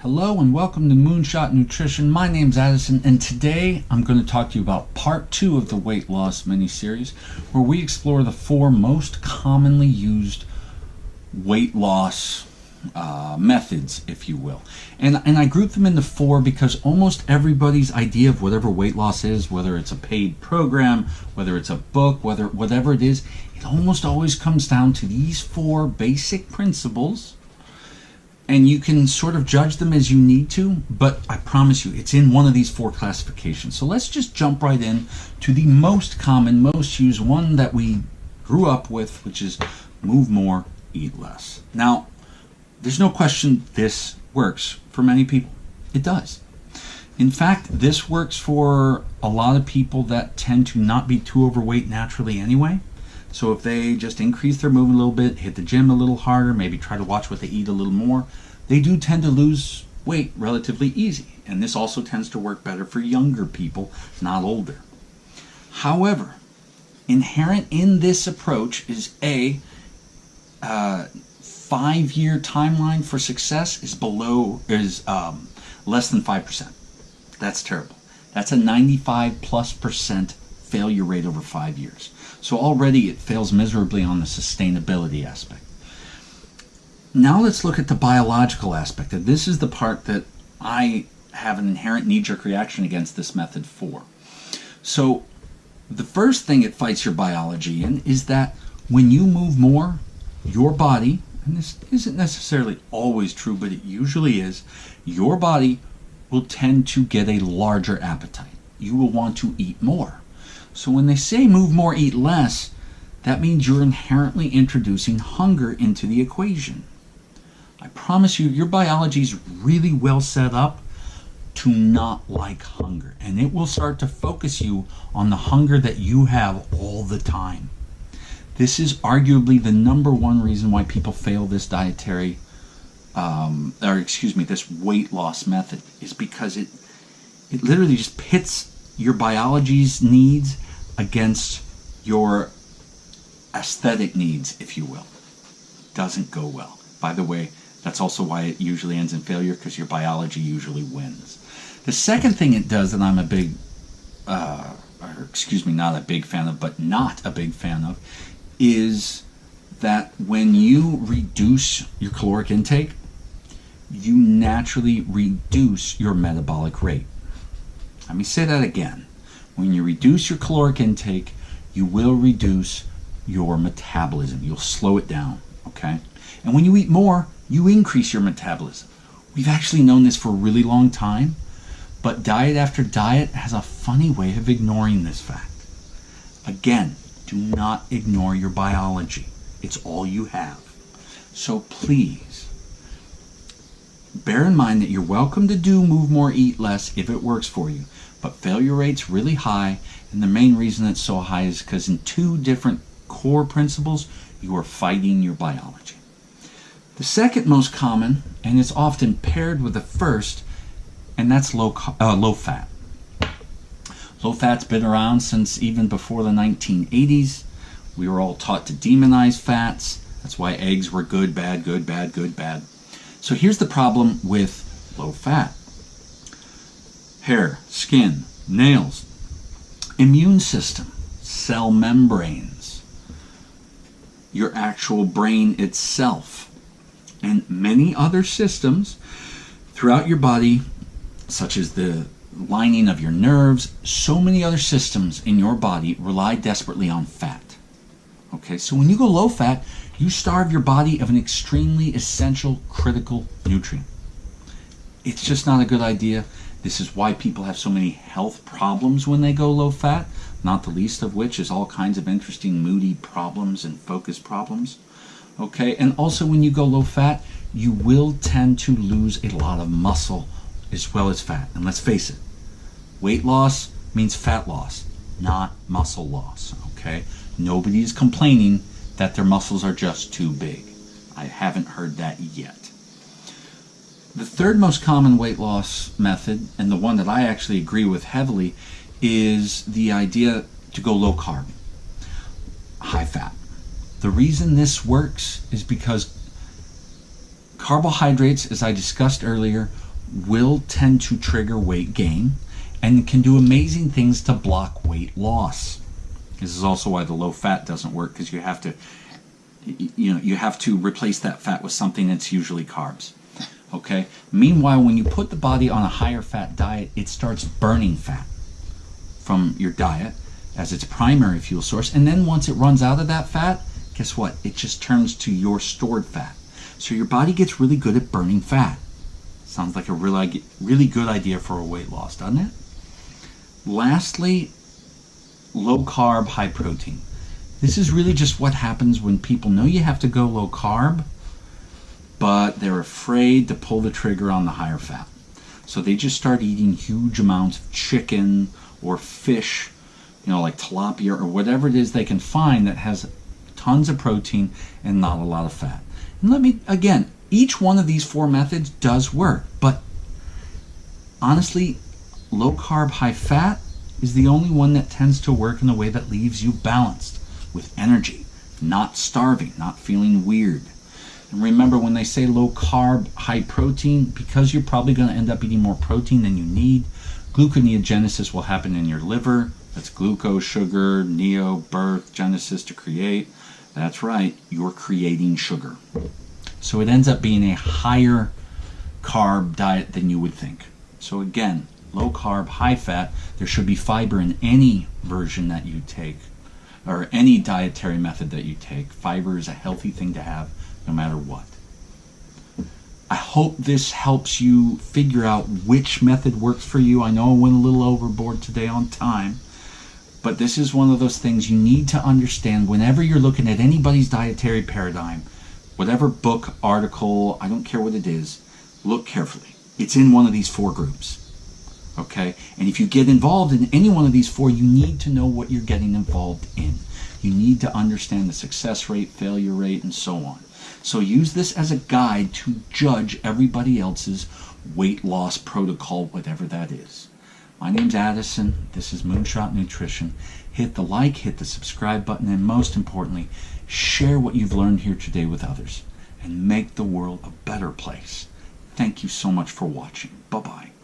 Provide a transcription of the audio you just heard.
Hello and welcome to Moonshot Nutrition. My name's Addison, and today I'm going to talk to you about part 2 of the weight loss mini-series, where we explore the 4 most commonly used weight loss methods, if you will. And I group them into 4 because almost everybody's idea of whatever weight loss is, whether it's a paid program, whether it's a book, whatever it is, it almost always comes down to these 4 basic principles. And you can sort of judge them as you need to, but I promise you, it's in one of these 4 classifications. So let's just jump right in to the most common, most used one that we grew up with, which is move more, eat less. Now, there's no question this works for many people. It does. In fact, this works for a lot of people that tend to not be too overweight naturally anyway. So if they just increase their movement a little bit, hit the gym a little harder, maybe try to watch what they eat a little more, they do tend to lose weight relatively easy. And this also tends to work better for younger people, not older. However, inherent in this approach is a 5-year timeline for success is less than 5%. That's terrible. That's a 95+% failure rate over 5 years. So already it fails miserably on the sustainability aspect. Now let's look at the biological aspect. And this is the part that I have an inherent knee-jerk reaction against this method for. So the first thing it fights your biology in is that when you move more, your body, and this isn't necessarily always true, but it usually is, your body will tend to get a larger appetite. You will want to eat more. So when they say move more, eat less, that means you're inherently introducing hunger into the equation. I promise you, your biology is really well set up to not like hunger, and it will start to focus you on the hunger that you have all the time. This is arguably the number one reason why people fail this this weight loss method, is because it literally just pits your biology's needs against your aesthetic needs, if you will. Doesn't go well. By the way, that's also why it usually ends in failure, because your biology usually wins. The second thing it does that I'm not a big fan of, is that when you reduce your caloric intake, you naturally reduce your metabolic rate. Let me say that again. When you reduce your caloric intake, you will reduce your metabolism. You'll slow it down, okay? And when you eat more, you increase your metabolism. We've actually known this for a really long time, but diet after diet has a funny way of ignoring this fact. Again, do not ignore your biology. It's all you have. So please, bear in mind that you're welcome to do move more, eat less if it works for you. But failure rate's really high, and the main reason it's so high is because in 2 different core principles, you are fighting your biology. The second most common, and it's often paired with the first, and that's low fat. Low fat's been around since even before the 1980s. We were all taught to demonize fats. That's why eggs were good, bad, good, bad, good, bad. So here's the problem with low fat. Hair, skin, nails, immune system, cell membranes, your actual brain itself, and many other systems throughout your body, such as the lining of your nerves. So many other systems in your body rely desperately on fat. Okay, so when you go low fat, you starve your body of an extremely essential, critical nutrient. It's just not a good idea. This is why people have so many health problems when they go low fat, not the least of which is all kinds of interesting moody problems and focus problems. Okay, and also when you go low fat, you will tend to lose a lot of muscle as well as fat. And let's face it, weight loss means fat loss, not muscle loss. Okay, nobody is complaining that their muscles are just too big. I haven't heard that yet. The third most common weight loss method, and the one that I actually agree with heavily, is the idea to go low carb, high fat. The reason this works is because carbohydrates, as I discussed earlier, will tend to trigger weight gain and can do amazing things to block weight loss. This is also why the low fat doesn't work, because you have to replace that fat with something that's usually carbs. Okay. Meanwhile, when you put the body on a higher fat diet, it starts burning fat from your diet as its primary fuel source, and then once it runs out of that fat, guess what? It just turns to your stored fat. So your body gets really good at burning fat. Sounds like a really good idea for a weight loss, doesn't it? Lastly, low carb, high protein. This is really just what happens when people know you have to go low carb, but they're afraid to pull the trigger on the higher fat. So they just start eating huge amounts of chicken or fish, like tilapia or whatever it is they can find that has tons of protein and not a lot of fat. And again, each one of these 4 methods does work, but honestly, low carb, high fat is the only one that tends to work in a way that leaves you balanced with energy, not starving, not feeling weird. And remember, when they say low carb, high protein, because you're probably going to end up eating more protein than you need, gluconeogenesis will happen in your liver. That's glucose, sugar, neo, birth, genesis, to create. That's right, you're creating sugar. So it ends up being a higher carb diet than you would think. So again, low carb, high fat, there should be fiber in any version that you take, or any dietary method that you take. Fiber is a healthy thing to have no matter what. I hope this helps you figure out which method works for you. I know I went a little overboard today on time, but this is one of those things you need to understand whenever you're looking at anybody's dietary paradigm. Whatever book, article, I don't care what it is, look carefully. It's in one of these 4 groups. Okay? And if you get involved in any one of these 4, you need to know what you're getting involved in. You need to understand the success rate, failure rate, and so on. So use this as a guide to judge everybody else's weight loss protocol, whatever that is. My name's Addison. This is Moonshot Nutrition. Hit the like, hit the subscribe button, and most importantly, share what you've learned here today with others and make the world a better place. Thank you so much for watching. Bye-bye.